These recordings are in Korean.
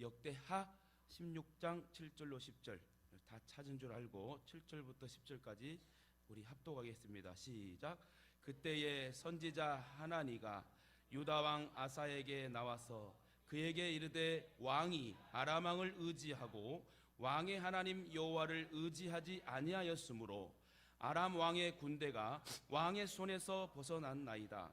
역대하 16장 7절로 10절 다 찾은 줄 알고 7절부터 10절까지 우리 합독하겠습니다. 시작. 그때에 선지자 하나니가 유다 왕 아사에게 나와서 그에게 이르되 왕이 아람 왕을 의지하고 왕의 하나님 여호와를 의지하지 아니하였으므로 아람 왕의 군대가 왕의 손에서 벗어났나이다.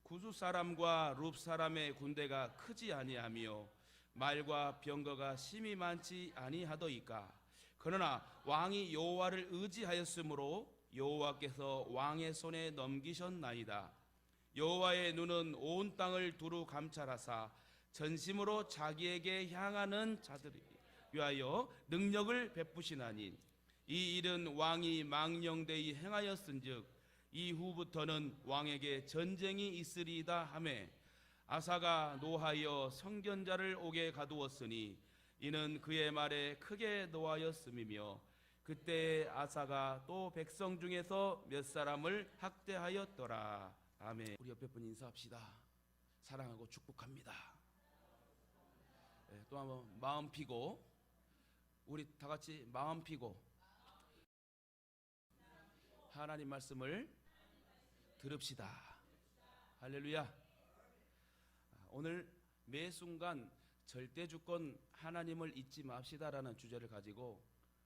구스 사람과 룹 사람의 군대가 크지 아니하며 말과 병거가 심히 많지 아니하더이까. 그러나 왕이 여호와를 의지하였으므로 여호와께서 왕의 손에 넘기셨나이다. 여호와의 눈은 온 땅을 두루 감찰하사 전심으로 자기에게 향하는 자들을 위하여 능력을 베푸시나니 이 일은 왕이 망령되이 행하였은즉 이후부터는 왕에게 전쟁이 있으리이다 하매 아사가 노하여 선견자를 옥에 가두었으니 이는 그의 말에 크게 노하였음이며 그때 아사가 또 백성 중에서 몇 사람을 학대하였더라. 아멘. 우리 옆에 분 인사합시다. 사랑하고 축복합니다. 또 한번 마음 피고 우리 다 같이 마음 피고 하나님 말씀을 들읍시다. 할렐루야. 오늘 매 순간 절대 주권 하나님을 잊지 맙시다라는 주제를 가지고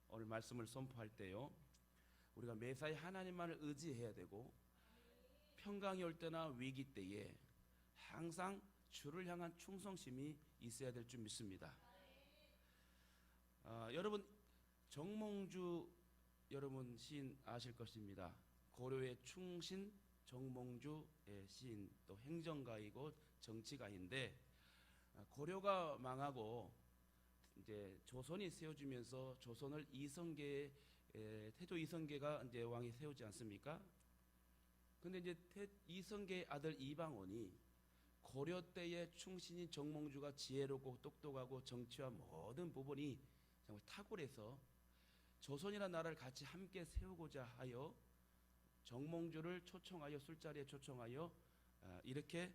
오늘 말씀을 선포할 때요, 우리가 매사에 하나님만을 의지해야 되고 평강이 올 때나 위기 때에 항상 주를 향한 충성심이 있어야 될 줄 믿습니다. 여러분 정몽주 여러분 시인 아실 것입니다. 고려의 충신 정몽주의 시인, 또 행정가이고 정치가인데 고려가 망하고 이제 조선이 세워지면서 조선을 이성계 태조 이성계가 이제 왕이 세우지 않습니까? 근데 이제 이성계의 아들 이방원이 고려 때의 충신인 정몽주가 지혜롭고 똑똑하고 정치와 모든 부분이 정말 탁월해서 조선이라는 나라를 같이 함께 세우고자 하여 정몽주를 초청하여 술자리에 초청하여 이렇게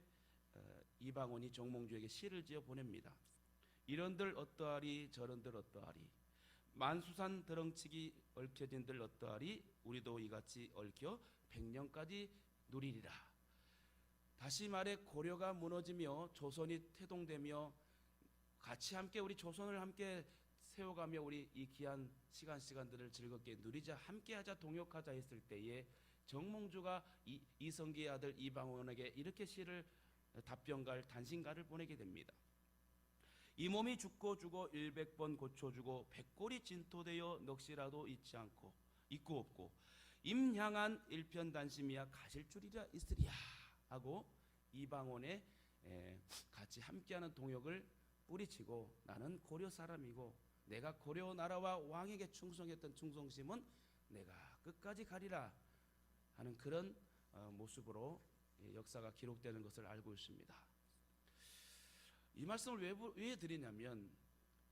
이방원이 정몽주에게 시를 지어 보냅니다. 이런들 어떠하리 저런들 어떠하리 만수산 드렁치기 얽혀진들 어떠하리 우리도 이같이 얽혀 백년까지 누리리라. 다시 말해 고려가 무너지며 조선이 태동되며 같이 함께 우리 조선을 함께 세워가며 우리 이 귀한 시간들을 즐겁게 누리자, 함께하자, 동역하자 했을 때에 정몽주가 이성계의 아들 이방원에게 이렇게 시를 답변갈 단신가를 보내게 됩니다. 이 몸이 죽고 죽어 100번 고쳐주고 백골이 진토되어 넋이라도 있고 없고 임향한 일편단심이야 가실 줄이라 있으리야 하고 이방원의 같이 함께하는 동역을 뿌리치고 나는 고려 사람이고 내가 고려 나라와 왕에게 충성했던 충성심은 내가 끝까지 가리라 하는 그런 모습으로 역사가 기록되는 것을 알고 있습니다. 이 말씀을 왜 드리냐면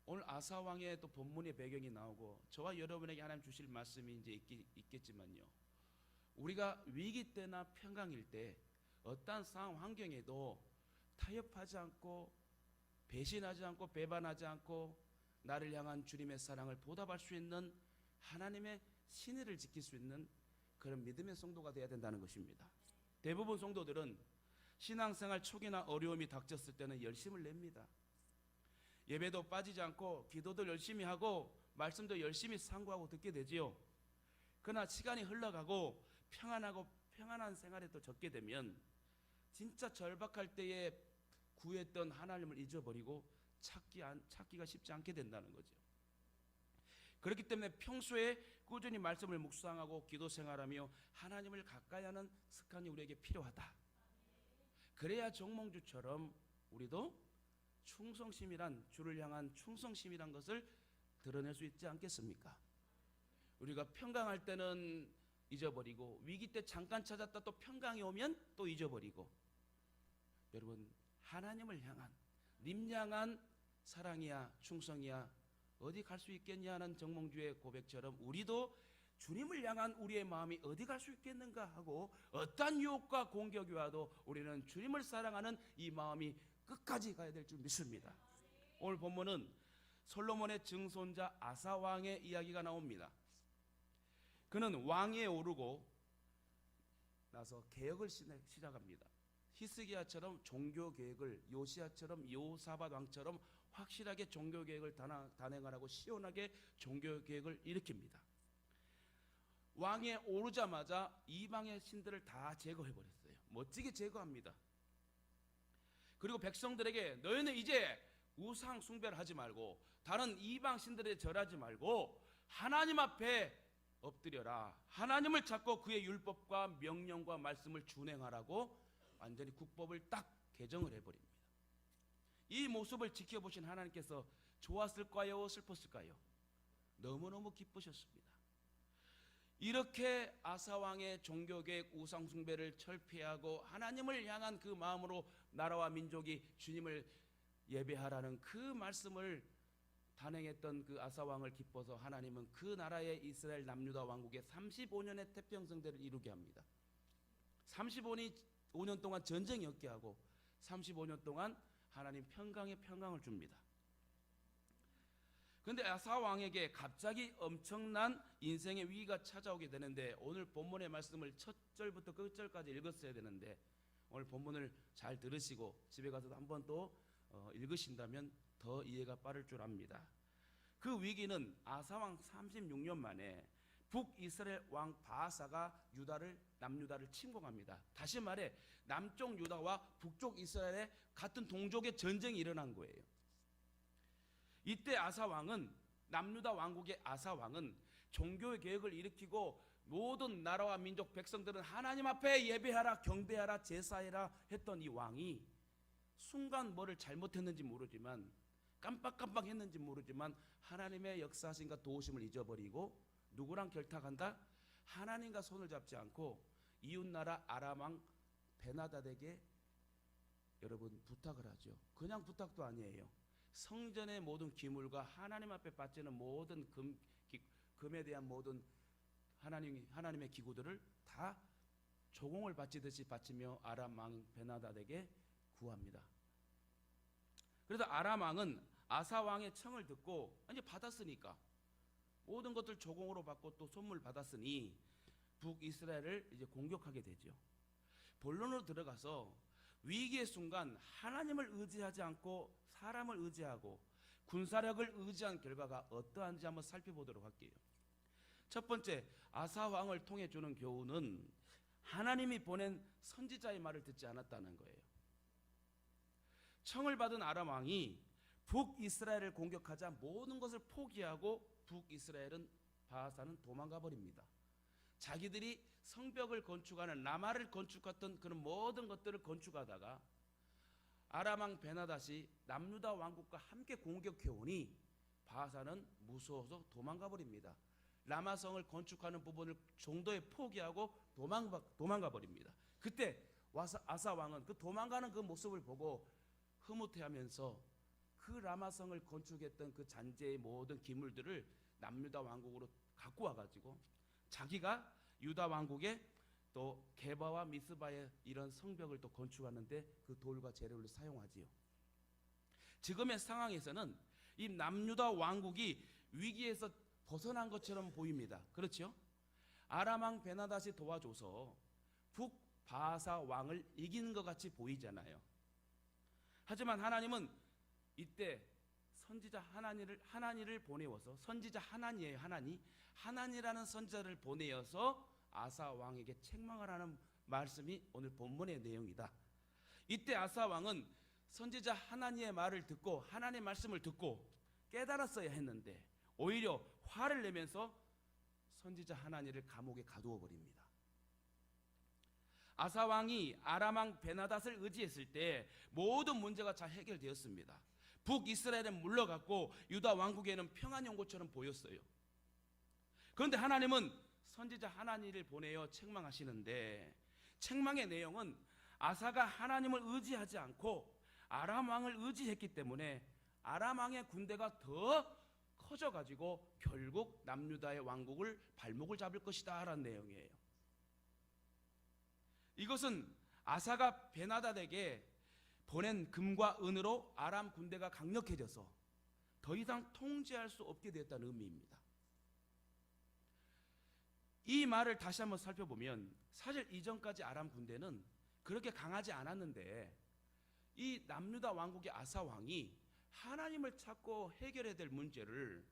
오늘 아사 왕의 또 본문의 배경이 나오고 저와 여러분에게 하나님 주실 말씀이 이제 있겠지만요, 우리가 위기 때나 평강일 때 어떠한 상황 환경에도 타협하지 않고 배신하지 않고 배반하지 않고 나를 향한 주님의 사랑을 보답할 수 있는 하나님의 신의를 지킬 수 있는 그런 믿음의 성도가 되어야 된다는 것입니다. 대부분 성도들은 신앙생활 초기나 어려움이 닥쳤을 때는 열심을 냅니다. 예배도 빠지지 않고 기도도 열심히 하고 말씀도 열심히 상고하고 듣게 되지요. 그러나 시간이 흘러가고 평안한 생활에 또 적게 되면 진짜 절박할 때에 구했던 하나님을 잊어버리고 찾기가 쉽지 않게 된다는 거죠. 그렇기 때문에 평소에 꾸준히 말씀을 묵상하고 기도 생활하며 하나님을 가까이 하는 습관이 우리에게 필요하다. 그래야 정몽주처럼 우리도 충성심이란, 주를 향한 충성심이란 것을 드러낼 수 있지 않겠습니까? 우리가 평강할 때는 잊어버리고 위기 때 잠깐 찾았다 또 평강이 오면 또 잊어버리고, 여러분 하나님을 향한 님 향한 사랑이야 충성이야 어디 갈 수 있겠냐 하는 정몽주의 고백처럼 우리도 주님을 향한 우리의 마음이 어디 갈 수 있겠는가 하고 어떠한 유혹과 공격이 와도 우리는 주님을 사랑하는 이 마음이 끝까지 가야 될 줄 믿습니다. 오늘 본문은 솔로몬의 증손자 아사 왕의 이야기가 나옵니다. 그는 왕위에 오르고 나서 개혁을 시작합니다. 히스기야처럼 종교 개혁을, 요시야처럼 요사밧 왕처럼 확실하게 종교 개혁을 단행하라고 시원하게 종교 개혁을 일으킵니다. 왕에 오르자마자 이방의 신들을 다 제거해 버렸어요. 멋지게 제거합니다. 그리고 백성들에게 너희는 이제 우상 숭배를 하지 말고 다른 이방 신들에 절하지 말고 하나님 앞에 엎드려라. 하나님을 찾고 그의 율법과 명령과 말씀을 준행하라고 완전히 국법을 딱 개정을 해버립니다. 이 모습을 지켜보신 하나님께서 좋았을까요? 슬펐을까요? 너무너무 기쁘셨습니다. 이렇게 아사왕의 종교개혁 우상숭배를 철폐하고 하나님을 향한 그 마음으로 나라와 민족이 주님을 예배하라는 그 말씀을 단행했던 그 아사왕을 기뻐서 하나님은 그 나라의 이스라엘 남유다 왕국의 35년의 태평성대를 이루게 합니다. 35년 동안 전쟁이 없게 하고 35년 동안 하나님 평강에 평강을 줍니다. 그런데 아사왕에게 갑자기 엄청난 인생의 위기가 찾아오게 되는데 오늘 본문의 말씀을 첫 절부터 끝절까지 읽었어야 되는데 오늘 본문을 잘 들으시고 집에 가서도 한번 또 읽으신다면 더 이해가 빠를 줄 압니다. 그 위기는 아사왕 36년 만에 북이스라엘 왕 바하사가 남유다를 침공합니다. 다시 말해 남쪽 유다와 북쪽 이스라엘의 같은 동족의 전쟁이 일어난 거예요. 이때 아사왕은 남유다 왕국의 아사왕은 종교의 개혁을 일으키고 모든 나라와 민족 백성들은 하나님 앞에 예배하라 경배하라 제사해라 했던 이 왕이 순간 뭐를 잘못했는지 모르지만 깜빡깜빡 했는지 모르지만 하나님의 역사하심과 도우심을 잊어버리고 누구랑 결탁한다? 하나님과 손을 잡지 않고 이웃나라 아람왕 베나닷에게 여러분 부탁을 하죠. 그냥 부탁도 아니에요. 성전의 모든 기물과 하나님 앞에 바치는 모든 금에 대한 모든 하나님의 기구들을 다 조공을 바치듯이 바치며 아람 왕 베나닷에게 구합니다. 그래서 아람 왕은 아사 왕의 청을 듣고 이제 받았으니까 모든 것들 조공으로 받고 또 선물 받았으니 북이스라엘을 이제 공격하게 되죠. 본론으로 들어가서 위기의 순간 하나님을 의지하지 않고 사람을 의지하고 군사력을 의지한 결과가 어떠한지 한번 살펴보도록 할게요. 첫 번째, 아사 왕을 통해 주는 교훈은 하나님이 보낸 선지자의 말을 듣지 않았다는 거예요. 청을 받은 아람 왕이 북이스라엘을 공격하자 모든 것을 포기하고 북이스라엘은 바하사는 도망가 버립니다. 자기들이 성벽을 건축하는 라마를 건축했던 그런 모든 것들을 건축하다가 아람 왕 베나닷이 남유다 왕국과 함께 공격해 오니 바하사는 무서워서 도망가 버립니다. 라마성을 건축하는 부분을 정도에 포기하고 도망가 버립니다. 그때 아사 왕은 그 도망가는 그 모습을 보고 흐뭇해하면서 그 라마성을 건축했던 그 잔재의 모든 기물들을 남유다 왕국으로 갖고 와가지고 자기가 유다 왕국에 또 게바와 미스바의 이런 성벽을 또 건축하는데 그 돌과 재료를 사용하지요. 지금의 상황에서는 이 남유다 왕국이 위기에서 벗어난 것처럼 보입니다. 그렇죠? 아람 왕 베나닷이 도와줘서 북바하사 왕을 이기는 것 같이 보이잖아요. 하지만 하나님은 이때 선지자 하나니를 보내어서 선지자 하나니예요. 하나니라는 선지자를 보내어서 아사 왕에게 책망을 하는 말씀이 오늘 본문의 내용이다. 이때 아사 왕은 선지자 하나니의 말을 듣고 하나님의 말씀을 듣고 깨달았어야 했는데 오히려 화를 내면서 선지자 하나니를 감옥에 가두어 버립니다. 아사 왕이 아람 왕 베나닷을 의지했을 때 모든 문제가 잘 해결되었습니다. 북이스라엘은 물러갔고 유다 왕국에는 평안이 온 것처럼 보였어요. 그런데 하나님은 선지자 하나니를 보내어 책망하시는데 책망의 내용은 아사가 하나님을 의지하지 않고 아람 왕을 의지했기 때문에 아람 왕의 군대가 더 커져가지고 결국 남유다의 왕국을 발목을 잡을 것이다 라는 내용이에요. 이것은 아사가 베나닷에게 보낸 금과 은으로 아람 군대가 강력해져서 더 이상 통제할 수 없게 되었다는 의미입니다. 이 말을 다시 한번 살펴보면 사실 이전까지 아람 군대는 그렇게 강하지 않았는데 이 남유다 왕국의 아사 왕이 하나님을 찾고 해결해야 될 문제를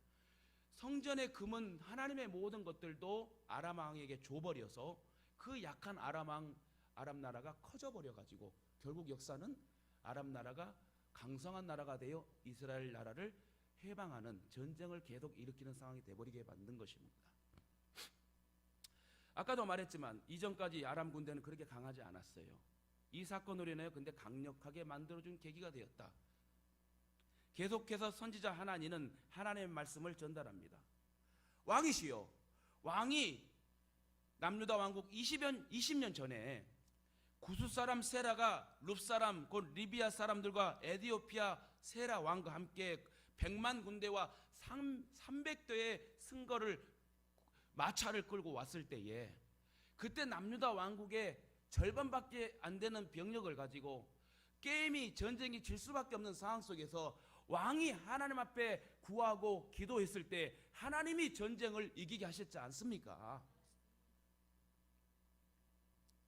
성전에 금은 하나님의 모든 것들도 아람 왕에게 줘버려서 그 약한 아람 나라가 커져버려 가지고 결국 역사는 아람 나라가 강성한 나라가 되어 이스라엘 나라를 해방하는 전쟁을 계속 일으키는 상황이 되어버리게 만든 것입니다. 아까도 말했지만 이전까지 아람 군대는 그렇게 강하지 않았어요. 이 사건으로 인하여 근데 강력하게 만들어준 계기가 되었다. 계속해서 선지자 하나니는 하나님의 말씀을 전달합니다. 왕이시여, 왕이 남유다 왕국 20년 전에 구스 사람 세라가 룹 사람 곧 리비아 사람들과 에디오피아 세라 왕과 함께 100만 군대와 300대의 승거를 마차를 끌고 왔을 때에 그때 남유다 왕국의 절반밖에 안 되는 병력을 가지고 전쟁이 질 수밖에 없는 상황 속에서 왕이 하나님 앞에 구하고 기도했을 때 하나님이 전쟁을 이기게 하셨지 않습니까?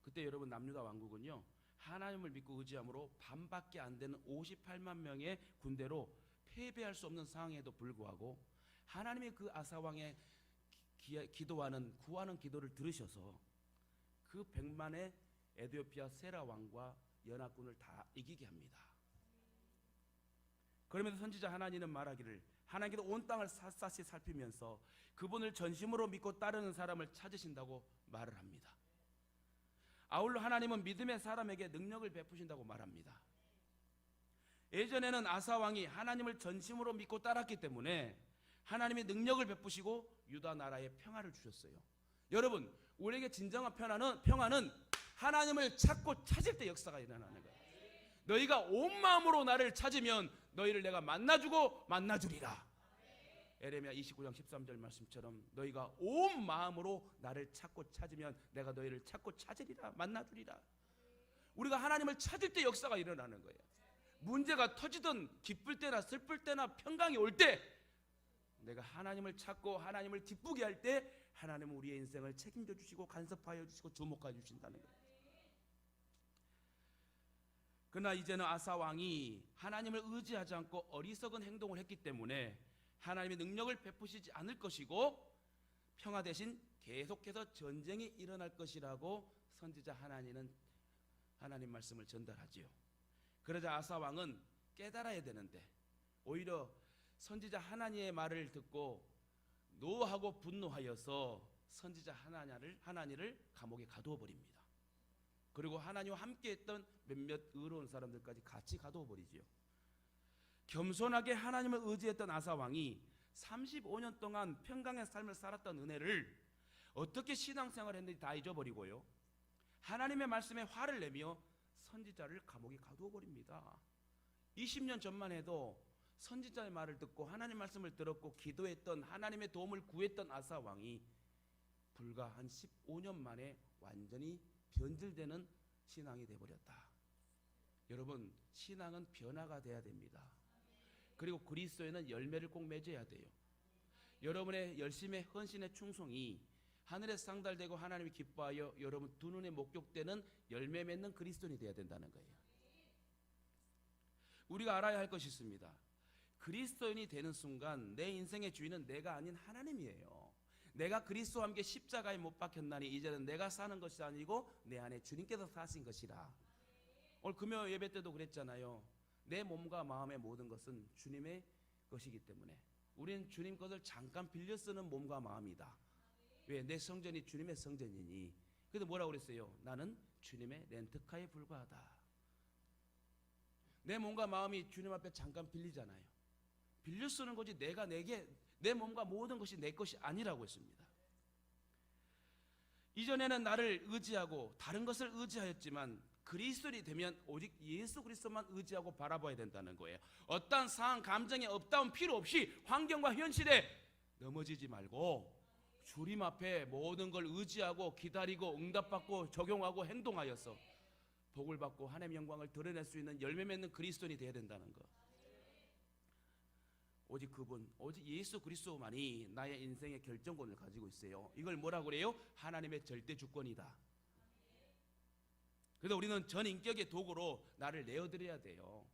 그때 여러분 남유다 왕국은요 하나님을 믿고 의지함으로 반밖에 안 되는 58만 명의 군대로 패배할 수 없는 상황에도 불구하고 하나님의 그 아사 왕의 구하는 기도를 들으셔서 그 100만의 에디오피아 세라 왕과 연합군을 다 이기게 합니다. 그러면서 선지자 하나니는 말하기를 하나님께서 온 땅을 샅샅이 살피면서 그분을 전심으로 믿고 따르는 사람을 찾으신다고 말을 합니다. 아울러 하나님은 믿음의 사람에게 능력을 베푸신다고 말합니다. 예전에는 아사 왕이 하나님을 전심으로 믿고 따랐기 때문에 하나님이 능력을 베푸시고 유다 나라에 평화를 주셨어요. 여러분, 우리에게 진정한 평화는 하나님을 찾고 찾을 때 역사가 일어나는 거예요. 너희가 온 마음으로 나를 찾으면 너희를 내가 만나주고 만나주리라. 에레미야 29장 13절 말씀처럼 너희가 온 마음으로 나를 찾고 찾으면 내가 너희를 찾고 찾으리라, 만나주리라. 우리가 하나님을 찾을 때 역사가 일어나는 거예요. 문제가 터지든 기쁠 때나 슬플 때나 평강이 올 때 내가 하나님을 찾고 하나님을 기쁘게 할 때 하나님은 우리의 인생을 책임져 주시고 간섭하여 주시고 주목하여 주신다는 거예요. 그러나 이제는 아사 왕이 하나님을 의지하지 않고 어리석은 행동을 했기 때문에 하나님의 능력을 베푸시지 않을 것이고 평화 대신 계속해서 전쟁이 일어날 것이라고 선지자 하나니는 하나님 말씀을 전달하지요. 그러자 아사 왕은 깨달아야 되는데 오히려 선지자 하나니의 말을 듣고 노하고 분노하여서 선지자 하나니를 감옥에 가두어 버립니다. 그리고 하나님과 함께했던 몇몇 의로운 사람들까지 같이 가두어 버리지요. 겸손하게 하나님을 의지했던 아사 왕이 35년 동안 평강의 삶을 살았던 은혜를 어떻게 신앙생활을 했는지 다 잊어버리고요, 하나님의 말씀에 화를 내며 선지자를 감옥에 가두어 버립니다. 20년 전만 해도 선지자의 말을 듣고 하나님 말씀을 들었고 기도했던, 하나님의 도움을 구했던 아사 왕이 불과 한 15년 만에 완전히 변질되는 신앙이 되어버렸다. 여러분, 신앙은 변화가 돼야 됩니다. 그리고 그리스도에는 열매를 꼭 맺어야 돼요. 여러분의 열심의 헌신의 충성이 하늘에 상달되고 하나님이 기뻐하여 여러분 두 눈에 목격되는 열매 맺는 그리스도인이 되어야 된다는 거예요. 우리가 알아야 할 것이 있습니다. 그리스도인이 되는 순간 내 인생의 주인은 내가 아닌 하나님이에요. 내가 그리스도와 함께 십자가에 못 박혔나니 이제는 내가 사는 것이 아니고 내 안에 주님께서 사신 것이라. 오늘 금요 예배 때도 그랬잖아요. 내 몸과 마음의 모든 것은 주님의 것이기 때문에 우리는 주님 것을 잠깐 빌려 쓰는 몸과 마음이다. 왜? 내 성전이 주님의 성전이니. 그래서 뭐라고 그랬어요? 나는 주님의 렌트카에 불과하다. 내 몸과 마음이 주님 앞에 잠깐 빌리잖아요. 빌려 쓰는 거지 내 몸과 모든 것이 내 것이 아니라고 했습니다. 이전에는 나를 의지하고 다른 것을 의지하였지만 그리스도인이 되면 오직 예수 그리스도만 의지하고 바라봐야 된다는 거예요. 어떠한 상황, 감정에 업다운 필요 없이 환경과 현실에 넘어지지 말고 주님 앞에 모든 걸 의지하고 기다리고 응답받고 적용하고 행동하여서 복을 받고 하나님의 영광을 드러낼 수 있는 열매 맺는 그리스도인이 되어야 된다는 거. 오직 그분, 오직 예수 그리스도만이 나의 인생의 결정권을 가지고 있어요. 이걸 뭐라고 그래요? 하나님의 절대 주권이다. 그래서 우리는 전 인격의 도구로 나를 내어드려야 돼요.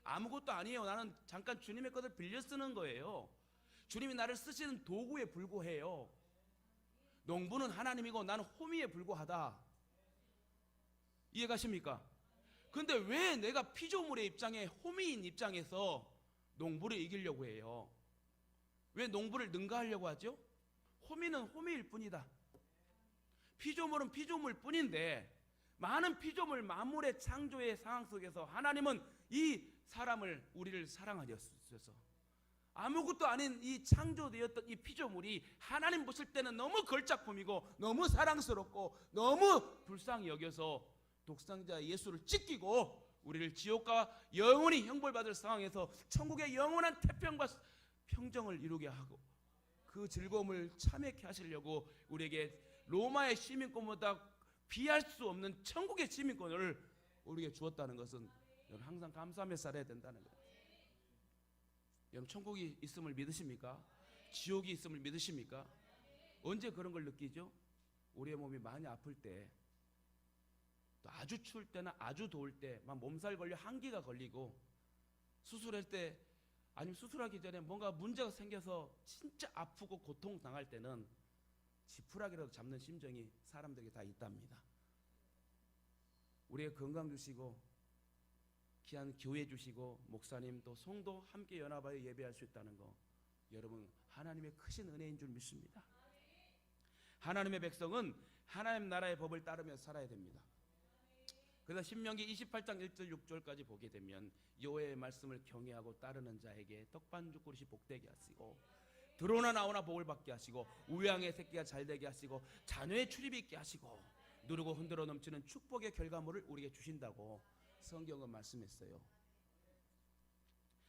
아무것도 아니에요. 나는 잠깐 주님의 것을 빌려 쓰는 거예요. 주님이 나를 쓰시는 도구에 불과해요. 농부는 하나님이고 나는 호미에 불과하다. 이해가십니까? 근데 왜 내가 피조물의 입장에, 호미인 입장에서 농부를 이기려고 해요? 왜 농부를 능가하려고 하죠? 호미는 호미일 뿐이다. 피조물은 피조물 뿐인데 많은 피조물 만물의 창조의 상황 속에서 하나님은 이 사람을, 우리를 사랑하셨어서 아무것도 아닌 이 창조되었던 이 피조물이 하나님 보실 때는 너무 걸작품이고 너무 사랑스럽고 너무 불쌍히 여겨서 독생자 예수를 찢기고 우리를 지옥과 영원히 형벌받을 상황에서 천국의 영원한 태평과 평정을 이루게 하고 그 즐거움을 참여케 하시려고 우리에게 로마의 시민권보다 비할 수 없는 천국의 시민권을 우리에게 주었다는 것은 여러분 항상 감사하며 살아야 된다는 거예요. 여러분 천국이 있음을 믿으십니까? 지옥이 있음을 믿으십니까? 언제 그런 걸 느끼죠? 우리의 몸이 많이 아플 때, 또 아주 추울 때나 아주 더울 때, 막 몸살 걸려 한기가 걸리고 수술할 때, 아니면 수술하기 전에 뭔가 문제가 생겨서 진짜 아프고 고통 당할 때는 지푸라기라도 잡는 심정이 사람들에게 다 있답니다. 우리의 건강 주시고 귀한 교회 주시고 목사님 또 성도 함께 연합하여 예배할 수 있다는 거, 여러분 하나님의 크신 은혜인 줄 믿습니다. 하나님의 백성은 하나님 나라의 법을 따르며 살아야 됩니다. 그래서 신명기 28장 1절 6절까지 보게 되면 여호와의 말씀을 경외하고 따르는 자에게 떡반죽 그릇이 복되게 하시고 들어오나 나오나 복을 받게 하시고 우양의 새끼가 잘되게 하시고 자녀의 출입이 있게 하시고 누르고 흔들어 넘치는 축복의 결과물을 우리에게 주신다고 성경은 말씀했어요.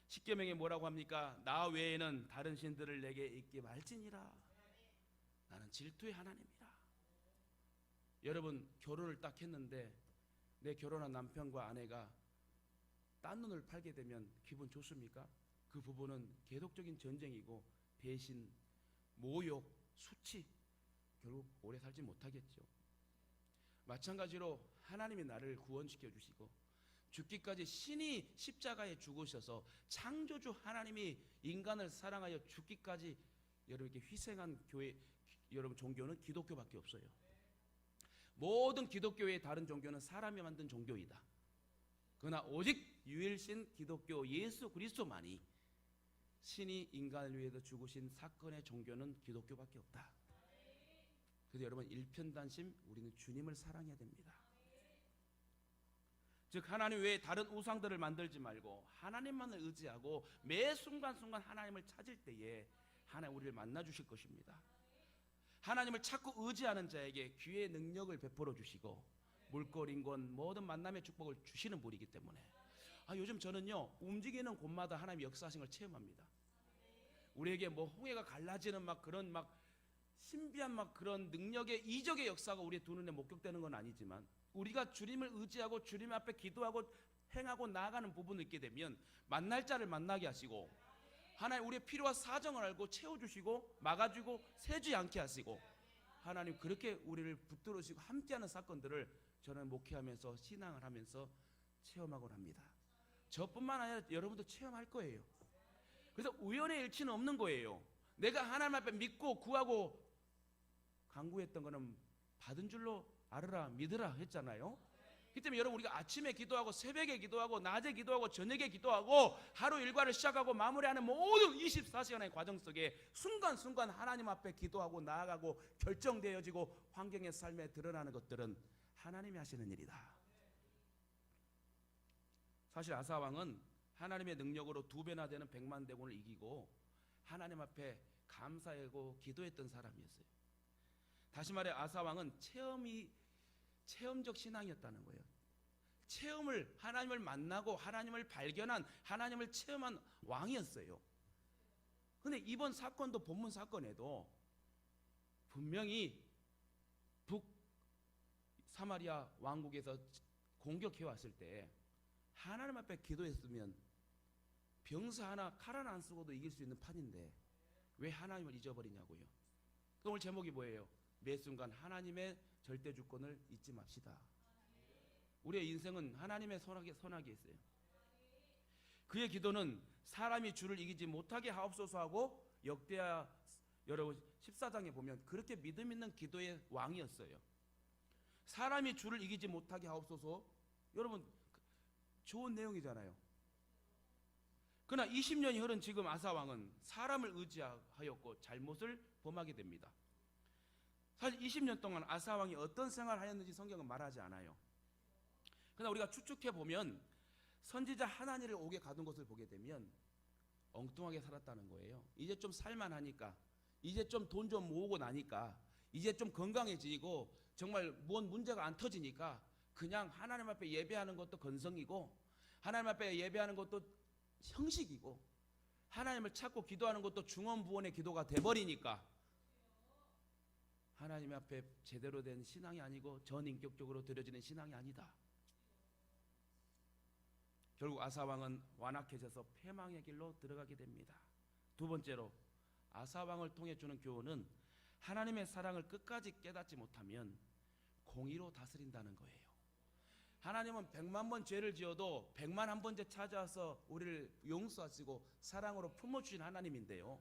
십계명에 뭐라고 합니까? 나 외에는 다른 신들을 내게 있게 말지니라. 나는 질투의 하나님이라. 여러분 결혼을 딱 했는데 내 결혼한 남편과 아내가 딴 눈을 팔게 되면 기분 좋습니까? 그 부분은 계속적인 전쟁이고 배신, 모욕, 수치, 결국 오래 살지 못하겠죠. 마찬가지로 하나님이 나를 구원시켜 주시고 죽기까지 신이 십자가에 죽으셔서 창조주 하나님이 인간을 사랑하여 죽기까지 여러분께 희생한 교회, 여러분 종교는 기독교밖에 없어요. 모든 기독교의 다른 종교는 사람이 만든 종교이다. 그러나 오직 유일신 기독교 예수 그리스도만이 신이 인간을 위해서 죽으신 사건의 종교는 기독교밖에 없다. 그래서 여러분 일편단심 우리는 주님을 사랑해야 됩니다. 즉 하나님 외에 다른 우상들을 만들지 말고 하나님만을 의지하고 매 순간순간 하나님을 찾을 때에 하나님 우리를 만나 주실 것입니다. 하나님을 찾고 의지하는 자에게 귀의 능력을 베풀어 주시고 물고 인권 모든 만남의 축복을 주시는 분이기 때문에 요즘 저는요 움직이는 곳마다 하나님의 역사하신 걸 체험합니다. 우리에게 뭐 홍해가 갈라지는 막 그런 막 신비한 막 그런 능력의 이적의 역사가 우리의 두 눈에 목격되는 건 아니지만 우리가 주님을 의지하고 주님 앞에 기도하고 행하고 나아가는 부분을 있게 되면 만날 자를 만나게 하시고 하나님 우리의 필요와 사정을 알고 채워주시고 막아주고 세지 않게 하시고 하나님 그렇게 우리를 붙들으시고 함께하는 사건들을 저는 목회하면서 신앙을 하면서 체험하곤 합니다. 저뿐만 아니라 여러분도 체험할 거예요. 그래서 우연의 일치는 없는 거예요. 내가 하나님 앞에 믿고 구하고 간구했던 거는 받은 줄로 알으라 믿으라 했잖아요. 그렇기 때문에 여러분 우리가 아침에 기도하고 새벽에 기도하고 낮에 기도하고 저녁에 기도하고 하루 일과를 시작하고 마무리하는 모든 24시간의 과정 속에 순간순간 하나님 앞에 기도하고 나아가고 결정되어지고 환경의 삶에 드러나는 것들은 하나님이 하시는 일이다. 사실 아사왕은 하나님의 능력으로 2배나 되는 100만 대군을 이기고 하나님 앞에 감사하고 기도했던 사람이었어요. 다시 말해 아사 왕은 체험적 신앙이었다는 거예요. 하나님을 만나고 하나님을 발견한, 하나님을 체험한 왕이었어요. 근데 이번 사건도 본문 사건에도 분명히 북사마리아 왕국에서 공격해 왔을 때 하나님 앞에 기도했으면 병사 하나, 칼 하나 안 쓰고도 이길 수 있는 판인데 왜 하나님을 잊어버리냐고요. 오늘 제목이 뭐예요? 매 순간 하나님의 절대 주권을 잊지 맙시다. 우리의 인생은 하나님의 선악에 있어요. 그의 기도는 사람이 주를 이기지 못하게 하옵소서 하고 역대하 여러분 14장에 보면 그렇게 믿음 있는 기도의 왕이었어요. 사람이 주를 이기지 못하게 하옵소서. 여러분 좋은 내용이잖아요. 그러나 20년이 흐른 지금 아사 왕은 사람을 의지하였고 잘못을 범하게 됩니다. 사실 20년 동안 아사 왕이 어떤 생활을 하였는지 성경은 말하지 않아요. 그러나 우리가 추측해 보면 선지자 하나니를 옥에 가둔 것을 보게 되면 엉뚱하게 살았다는 거예요. 이제 좀 살만하니까, 이제 좀 돈 좀 모으고 나니까, 이제 좀 건강해지고 정말 뭔 문제가 안 터지니까 그냥 하나님 앞에 예배하는 것도 건성이고 하나님 앞에 예배하는 것도 형식이고 하나님을 찾고 기도하는 것도 중언부언의 기도가 돼버리니까 하나님 앞에 제대로 된 신앙이 아니고 전인격적으로 드려지는 신앙이 아니다. 결국 아사왕은 완악해져서 패망의 길로 들어가게 됩니다. 두 번째로 아사왕을 통해 주는 교훈은 하나님의 사랑을 끝까지 깨닫지 못하면 공의로 다스린다는 거예요. 하나님은 100만 번 죄를 지어도 100만 한 번째 찾아와서 우리를 용서하시고 사랑으로 품어주신 하나님인데요,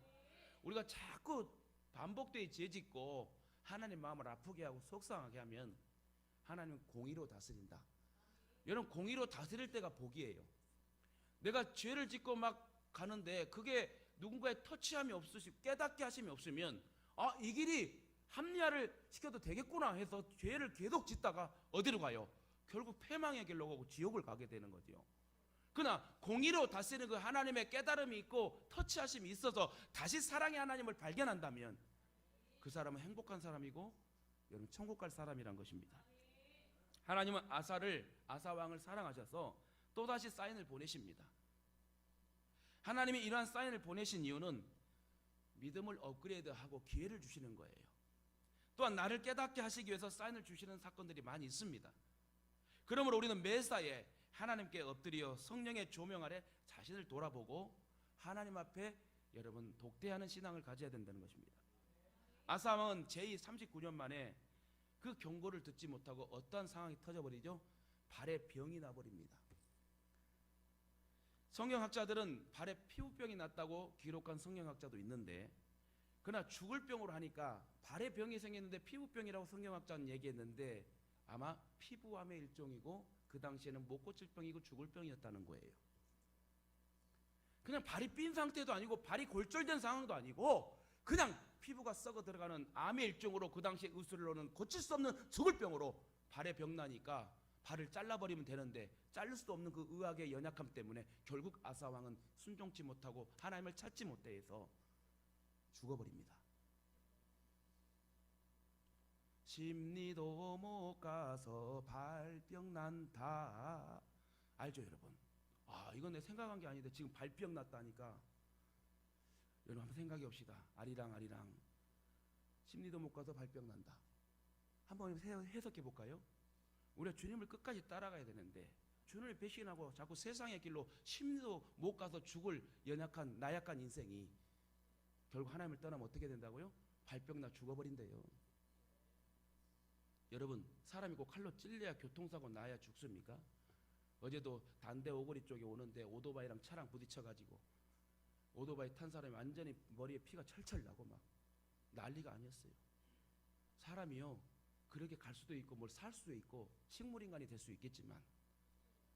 우리가 자꾸 반복되게 죄짓고 하나님 마음을 아프게 하고 속상하게 하면 하나님은 공의로 다스린다. 여러분 공의로 다스릴 때가 복이에요. 내가 죄를 짓고 막 가는데 그게 누군가의 터치함이 없으시고 깨닫게 하심이 없으면 이 길이 합리화를 시켜도 되겠구나 해서 죄를 계속 짓다가 어디로 가요? 결국 패망의 길로 가고 지옥을 가게 되는 거죠. 그러나 공의로 다스리는 그 하나님의 깨달음이 있고 터치하심이 있어서 다시 사랑의 하나님을 발견한다면 그 사람은 행복한 사람이고 여러분 천국 갈 사람이란 것입니다. 하나님은 아사왕을 사랑하셔서 또다시 사인을 보내십니다. 하나님이 이러한 사인을 보내신 이유는 믿음을 업그레이드하고 기회를 주시는 거예요. 또한 나를 깨닫게 하시기 위해서 사인을 주시는 사건들이 많이 있습니다. 그러므로 우리는 매사에 하나님께 엎드려 성령의 조명 아래 자신을 돌아보고 하나님 앞에 여러분 독대하는 신앙을 가져야 된다는 것입니다. 아사왕은 제2 39년 만에 그 경고를 듣지 못하고 어떠한 상황이 터져버리죠? 발에 병이 나버립니다. 성경학자들은 발에 피부병이 났다고 기록한 성경학자도 있는데, 그러나 죽을 병으로 하니까 발에 병이 생겼는데 피부병이라고 성경학자는 얘기했는데 아마 피부암의 일종이고 그 당시에는 못 고칠 병이고 죽을 병이었다는 거예요. 그냥 발이 삔 상태도 아니고 발이 골절된 상황도 아니고 그냥 피부가 썩어 들어가는 암의 일종으로 그 당시에 의술로는 고칠 수 없는 죽을 병으로 발에 병 나니까 발을 잘라버리면 되는데 자를 수도 없는 그 의학의 연약함 때문에 결국 아사왕은 순종치 못하고 하나님을 찾지 못해서 죽어버립니다. 심리도 못 가서 발병 난다. 알죠 여러분? 이건 내 생각한 게 아닌데 지금 발병 났다니까 여러분 한번 생각해 봅시다. 아리랑 심리도 못 가서 발병 난다. 한번 해석해 볼까요? 우리가 주님을 끝까지 따라가야 되는데 주님을 배신하고 자꾸 세상의 길로 심리도 못 가서 죽을 나약한 인생이 결국 하나님을 떠나면 어떻게 된다고요? 발병 나 죽어버린대요. 여러분 사람이 꼭 칼로 찔려야 교통사고 나야 죽습니까? 어제도 단대 오거리 쪽에 오는데 오토바이랑 차랑 부딪혀가지고 오토바이 탄 사람이 완전히 머리에 피가 철철 나고 막 난리가 아니었어요. 사람이요 그렇게 갈 수도 있고 뭘 살 수도 있고 식물인간이 될 수 있겠지만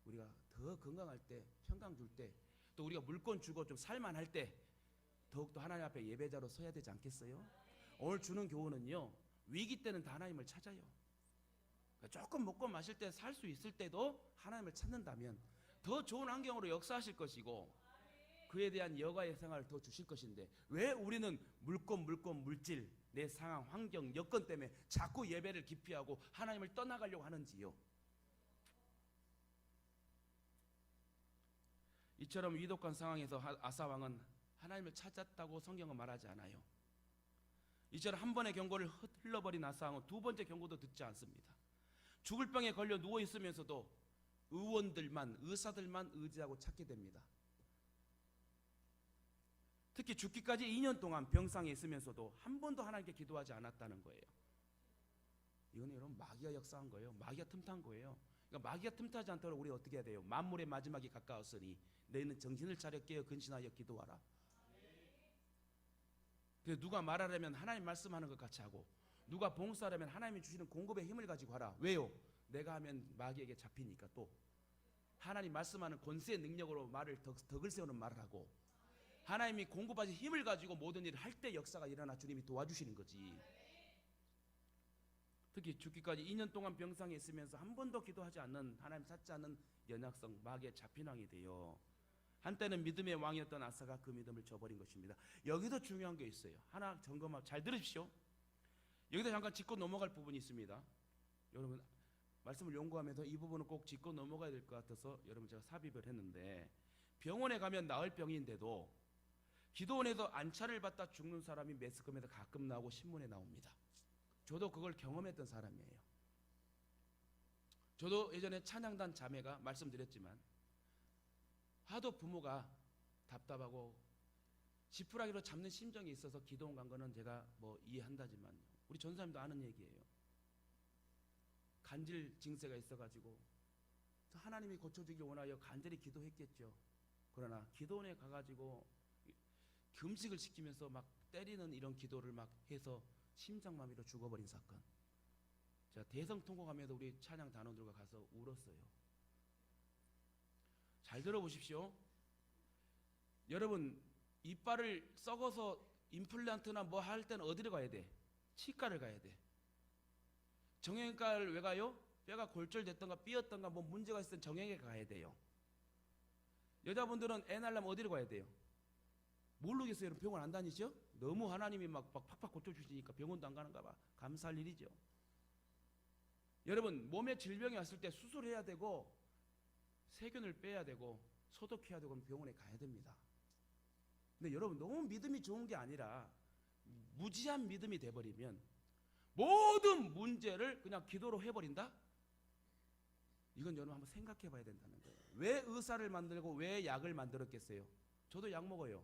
우리가 더 건강할 때 평강 줄 때 또 우리가 물건 주고 좀 살만할 때 더욱더 하나님 앞에 예배자로 서야 되지 않겠어요? 오늘 주는 교훈은요 위기 때는 다 하나님을 찾아요. 조금 먹고 마실 때 살 수 있을 때도 하나님을 찾는다면 더 좋은 환경으로 역사하실 것이고 그에 대한 여가의 생활을 더 주실 것인데 왜 우리는 물질 내 상황, 환경, 여건 때문에 자꾸 예배를 기피하고 하나님을 떠나가려고 하는지요? 이처럼 위독한 상황에서 아사 왕은 하나님을 찾았다고 성경은 말하지 않아요. 이처럼 한 번의 경고를 흘러버린 아사 왕은 두 번째 경고도 듣지 않습니다. 죽을 병에 걸려 누워 있으면서도 의사들만 의지하고 찾게 됩니다. 특히 죽기까지 2년 동안 병상에 있으면서도 한 번도 하나님께 기도하지 않았다는 거예요. 이건 여러분 마귀가 역사한 거예요. 마귀가 틈탄 거예요. 그러니까 마귀가 틈타지 않도록 우리 어떻게 해야 돼요? 만물의 마지막이 가까웠으니 너희는 정신을 차려 깨어 근신하여 기도하라. 그래서 누가 말하려면 하나님 말씀하는 것 같이 하고, 누가 봉사하려면 하나님이 주시는 공급의 힘을 가지고 하라. 왜요? 내가 하면 마귀에게 잡히니까. 또 하나님 말씀하는 권세의 능력으로 말을 덕을 세우는 말을 하고, 하나님이 공급하신 힘을 가지고 모든 일을 할 때 역사가 일어나 주님이 도와주시는 거지. 특히 죽기까지 2년 동안 병상에 있으면서 한 번도 기도하지 않는, 하나님 찾지 않는 연약성, 마귀의 잡힌 왕이 돼요. 한때는 믿음의 왕이었던 아사가 그 믿음을 저버린 것입니다. 여기도 중요한 게 있어요. 하나 점검하고 잘 들으십시오. 여기도 잠깐 짚고 넘어갈 부분이 있습니다. 여러분 말씀을 연구하면서 이 부분은 꼭 짚고 넘어가야 될 것 같아서 여러분 제가 삽입을 했는데, 병원에 가면 나을 병인데도 기도원에서 안차를 받다 죽는 사람이 매스컴에서 가끔 나오고 신문에 나옵니다. 저도 그걸 경험했던 사람이에요. 저도 예전에 찬양단 자매가 말씀드렸지만 하도 부모가 답답하고 지푸라기로 잡는 심정이 있어서 기도원 간 거는 제가 뭐 이해한다지만, 우리 전사님도 아는 얘기예요. 간질 증세가 있어가지고 하나님이 고쳐주길 원하여 간절히 기도했겠죠. 그러나 기도원에 가가지고 금식을 시키면서 막 때리는 이런 기도를 막 해서 심장마비로 죽어버린 사건. 제가 대성통곡하면서 우리 찬양 단원들과 가서 울었어요. 잘 들어보십시오. 여러분 이빨을 썩어서 임플란트나 뭐 할 때는 어디를 가야 돼? 치과를 가야 돼. 정형외과를 왜 가요? 뼈가 골절됐던가 삐었던가 뭐 문제가 있으면 정형외과 가야 돼요. 여자분들은 애 낳으려면 어디를 가야 돼요? 모르겠어요. 여러분 병원 안 다니죠? 너무 하나님이 막 팍팍 고쳐주시니까 병원도 안 가는가 봐. 감사할 일이죠. 여러분 몸에 질병이 왔을 때 수술해야 되고 세균을 빼야 되고 소독해야 되고 병원에 가야 됩니다. 근데 여러분 너무 믿음이 좋은 게 아니라 무지한 믿음이 돼버리면 모든 문제를 그냥 기도로 해버린다? 이건 여러분 한번 생각해 봐야 된다는 거예요. 왜 의사를 만들고 왜 약을 만들었겠어요? 저도 약 먹어요.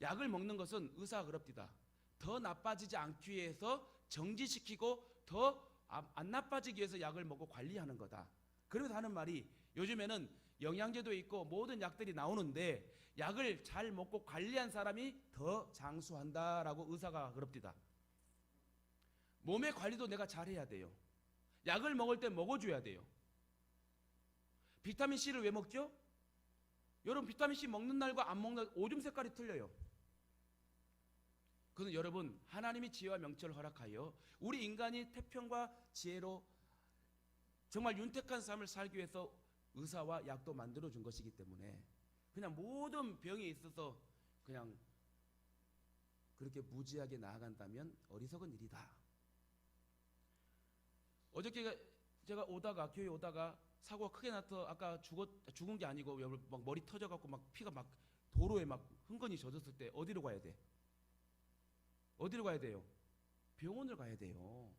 약을 먹는 것은 의사가 그럽디다. 더 나빠지지 않기 위해서 정지시키고 더 안 나빠지기 위해서 약을 먹고 관리하는 거다. 그러면서 하는 말이, 요즘에는 영양제도 있고 모든 약들이 나오는데 약을 잘 먹고 관리한 사람이 더 장수한다라고 의사가 그럽디다. 몸의 관리도 내가 잘해야 돼요. 약을 먹을 때 먹어줘야 돼요. 비타민C를 왜 먹죠? 여러분 비타민C 먹는 날과 안 먹는 날 오줌 색깔이 틀려요. 그건 여러분 하나님이 지혜와 명철을 허락하여 우리 인간이 태평과 지혜로 정말 윤택한 삶을 살기 위해서 의사와 약도 만들어준 것이기 때문에 그냥 모든 병에 있어서 그냥 그렇게 무지하게 나아간다면 어리석은 일이다. 어저께 제가 오다가 교회 오다가 사고가 크게 나서 아까 죽은 게 아니고 막 머리 터져갖고 막 피가 막 도로에 막 흥건히 젖었을 때 어디로 가야 돼? 어디로 가야 돼요? 병원을 가야 돼요.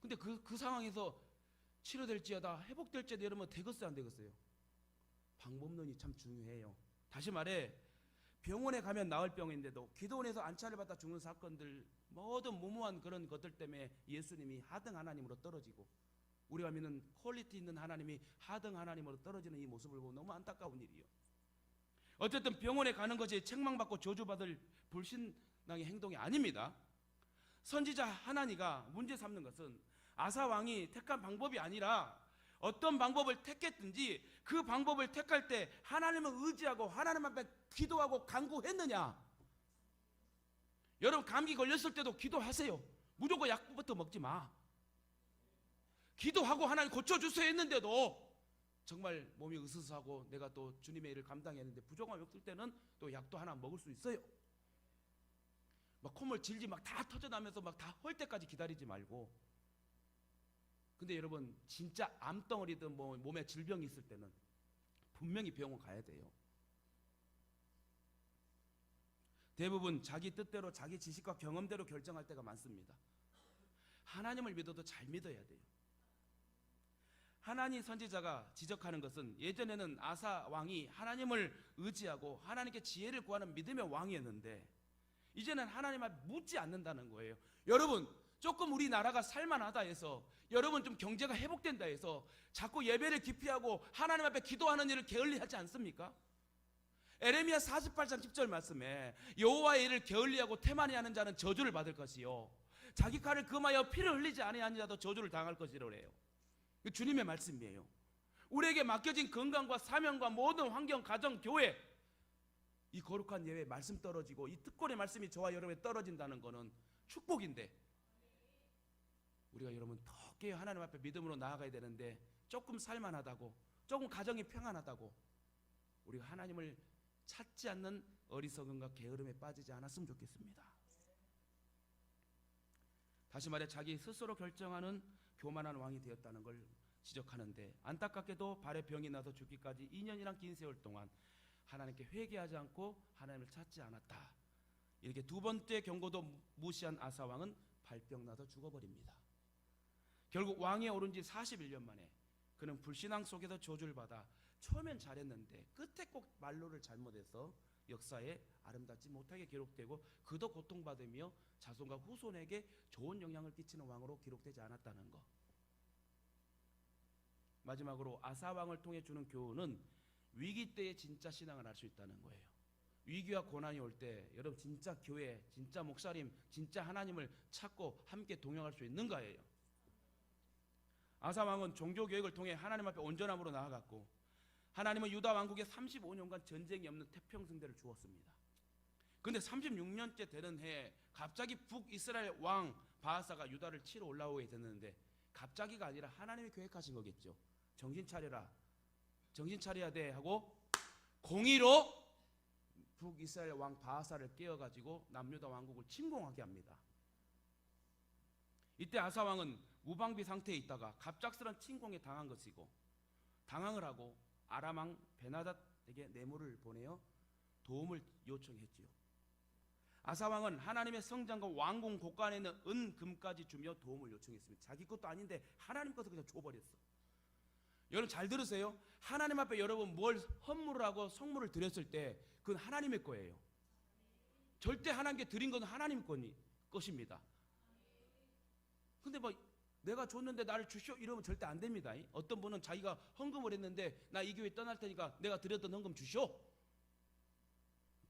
근데 그 상황에서 치료될지어다 회복될지어다 이러면 되겠어요 안 되겠어요? 방법론이 참 중요해요. 다시 말해 병원에 가면 나을 병인데도 기도원에서 안차를 받아 죽는 사건들, 모든 무모한 그런 것들 때문에 예수님이 하등 하나님으로 떨어지고 우리가 믿는 퀄리티 있는 하나님이 하등 하나님으로 떨어지는 이 모습을 보고 너무 안타까운 일이에요. 어쨌든 병원에 가는 것이 책망받고 저주받을 불신앙의 행동이 아닙니다. 선지자 하나니가 문제 삼는 것은 아사 왕이 택한 방법이 아니라 어떤 방법을 택했든지 그 방법을 택할 때 하나님을 의지하고 하나님 앞에 기도하고 간구했느냐. 여러분 감기 걸렸을 때도 기도하세요. 무조건 약부터 먹지 마. 기도하고 하나님 고쳐주세요 했는데도 정말 몸이 으스스하고 내가 또 주님의 일을 감당해야 하는데 부족함이 없을 때는 또 약도 하나 먹을 수 있어요. 막 콧물 질질 막 다 터져나면서 막 다 헐 때까지 기다리지 말고. 근데 여러분 진짜 암덩어리든 뭐 몸에 질병이 있을 때는 분명히 병원 가야 돼요. 대부분 자기 뜻대로 자기 지식과 경험대로 결정할 때가 많습니다. 하나님을 믿어도 잘 믿어야 돼요. 하나님 선지자가 지적하는 것은 예전에는 아사 왕이 하나님을 의지하고 하나님께 지혜를 구하는 믿음의 왕이었는데 이제는 하나님 앞에 묻지 않는다는 거예요. 여러분 조금 우리나라가 살만하다 해서, 여러분 좀 경제가 회복된다 해서 자꾸 예배를 기피하고 하나님 앞에 기도하는 일을 게을리하지 않습니까? 에레미야 48장 10절 말씀에 여호와의 일을 게을리하고 태만히 하는 자는 저주를 받을 것이요 자기 칼을 금하여 피를 흘리지 아니하는 자도 저주를 당할 것이라고 해요. 주님의 말씀이에요. 우리에게 맡겨진 건강과 사명과 모든 환경, 가정, 교회, 이 거룩한 예외에 말씀 떨어지고 이 특권의 말씀이 저와 여러분에 떨어진다는 것은 축복인데, 우리가 여러분 더 깨어 하나님 앞에 믿음으로 나아가야 되는데 조금 살만하다고, 조금 가정이 평안하다고 우리가 하나님을 찾지 않는 어리석음과 게으름에 빠지지 않았으면 좋겠습니다. 다시 말해 자기 스스로 결정하는 교만한 왕이 되었다는 걸 지적하는데, 안타깝게도 발에 병이 나서 죽기까지 2년이란 긴 세월 동안 하나님께 회개하지 않고 하나님을 찾지 않았다. 이렇게 두 번째 경고도 무시한 아사 왕은 발병 나서 죽어버립니다. 결국 왕에 오른 지 41년 만에 그는 불신앙 속에서 저주를 받아 처음엔 잘했는데 끝에 꼭 말로를 잘못해서 역사에 아름답지 못하게 기록되고 그도 고통받으며 자손과 후손에게 좋은 영향을 끼치는 왕으로 기록되지 않았다는 것. 마지막으로 아사 왕을 통해 주는 교훈은 위기 때에 진짜 신앙을 알 수 있다는 거예요. 위기와 고난이 올 때 여러분 진짜 교회, 진짜 목사님, 진짜 하나님을 찾고 함께 동행할 수 있는가예요. 아사 왕은 종교 교육을 통해 하나님 앞에 온전함으로 나아갔고, 하나님은 유다 왕국에 35년간 전쟁이 없는 태평성대를 주었습니다. 그런데 36년째 되는 해에 갑자기 북이스라엘 왕 바하사가 유다를 치러 올라오게 됐는데, 갑자기가 아니라 하나님이 계획하신 거겠죠. 정신 차려라, 정신 차려야 돼 하고 공의로 북이스라엘 왕 바하사를 깨워가지고 남유다 왕국을 침공하게 합니다. 이때 아사 왕은 무방비 상태에 있다가 갑작스런 침공에 당한 것이고, 당황을 하고 아람 왕 베나닷에게 뇌물을 보내어 도움을 요청했지요. 아사 왕은 하나님의 성전과 왕궁 곳간에 있는 은, 금까지 주며 도움을 요청했습니다. 자기 것도 아닌데 하나님 것을 그냥 줘버렸어. 여러분 잘 들으세요. 하나님 앞에 여러분 뭘 헌물을 하고 성물을 드렸을 때 그건 하나님의 거예요. 절대 하나님께 드린 건 하나님 것입니다. 근데 뭐 내가 줬는데 나를 주시오 이러면 절대 안 됩니다. 어떤 분은 자기가 헌금을 했는데 나 이 교회 떠날 테니까 내가 드렸던 헌금 주시오.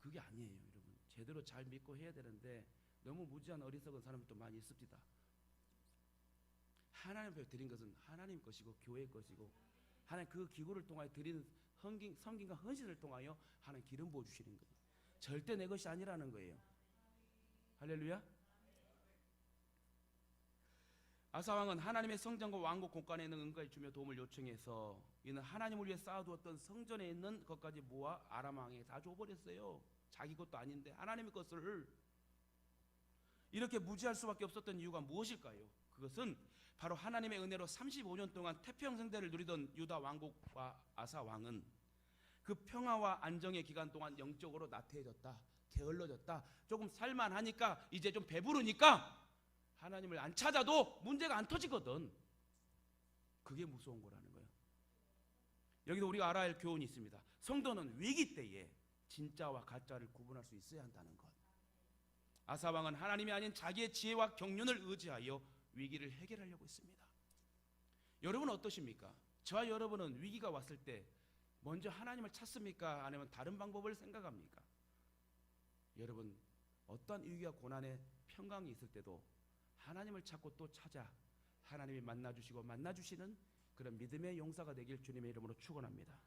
그게 아니에요. 여러분 제대로 잘 믿고 해야 되는데 너무 무지한 어리석은 사람도 많이 있습니다. 하나님 앞에 드린 것은 하나님 것이고 교회의 것이고, 하나님 그 기구를 통하여 드리는 섬김과 헌신을 통하여 하나님 기름 부어 주시는 거예요. 절대 내 것이 아니라는 거예요. 할렐루야. 아사 왕은 하나님의 성전과 왕국 곳간에 있는 은까지 주며 도움을 요청해서 이는 하나님을 위해 쌓아두었던 성전에 있는 것까지 모아 아람 왕에게 다 줘버렸어요. 자기 것도 아닌데 하나님의 것을. 이렇게 무지할 수밖에 없었던 이유가 무엇일까요? 그것은 바로 하나님의 은혜로 35년 동안 태평성대를 누리던 유다 왕국과 아사 왕은 그 평화와 안정의 기간 동안 영적으로 나태해졌다, 게을러졌다, 조금 살만하니까 이제 좀 배부르니까 하나님을 안 찾아도 문제가 안 터지거든. 그게 무서운 거라는 거예요. 여기도 우리가 알아야 할 교훈이 있습니다. 성도는 위기 때에 진짜와 가짜를 구분할 수 있어야 한다는 것. 아사 왕은 하나님이 아닌 자기의 지혜와 경륜을 의지하여 위기를 해결하려고 했습니다. 여러분은 어떠십니까? 저와 여러분은 위기가 왔을 때 먼저 하나님을 찾습니까? 아니면 다른 방법을 생각합니까? 여러분 어떠한 위기와 고난의 평강이 있을 때도 하나님을 찾고 또 찾아 하나님이 만나주시고 만나주시는 그런 믿음의 용사가 되길 주님의 이름으로 축원합니다.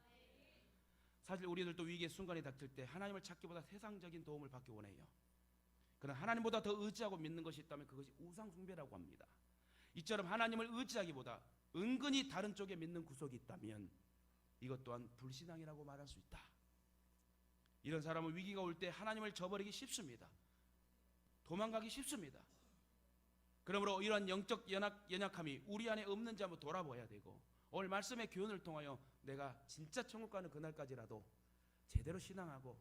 사실 우리들도 위기의 순간이 닥칠 때 하나님을 찾기보다 세상적인 도움을 받기 원해요. 그러나 하나님보다 더 의지하고 믿는 것이 있다면 그것이 우상숭배라고 합니다. 이처럼 하나님을 의지하기보다 은근히 다른 쪽에 믿는 구석이 있다면 이것 또한 불신앙이라고 말할 수 있다. 이런 사람은 위기가 올 때 하나님을 저버리기 쉽습니다. 도망가기 쉽습니다. 그러므로 이러한 영적 연약함이 우리 안에 없는지 한번 돌아봐야 되고, 오늘 말씀의 교훈을 통하여 내가 진짜 천국 가는 그날까지라도 제대로 신앙하고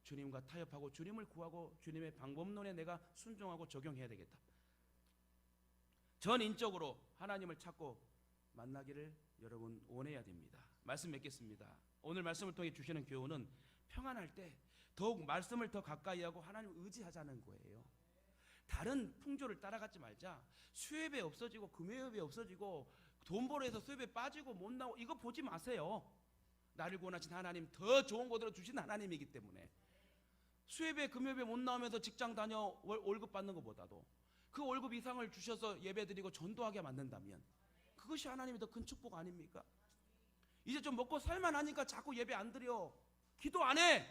주님과 타협하고 주님을 구하고 주님의 방법론에 내가 순종하고 적용해야 되겠다. 전인적으로 하나님을 찾고 만나기를 여러분 원해야 됩니다. 말씀 맺겠습니다. 오늘 말씀을 통해 주시는 교훈은 평안할 때 더욱 말씀을 더 가까이 하고 하나님을 의지하자는 거예요. 다른 풍조를 따라가지 말자. 수협에 없어지고 금요협에 없어지고 돈 벌어 해서 수협에 빠지고 못 나오고 이거 보지 마세요. 나를 구원하신 하나님, 더 좋은 거들어 주신 하나님이기 때문에 수협에 금요협에 못 나오면서 직장 다녀 월급 받는 것보다도 그 월급 이상을 주셔서 예배드리고 전도하게 만든다면 그것이 하나님의 더 큰 축복 아닙니까? 이제 좀 먹고 살만하니까 자꾸 예배 안 드려. 기도 안 해.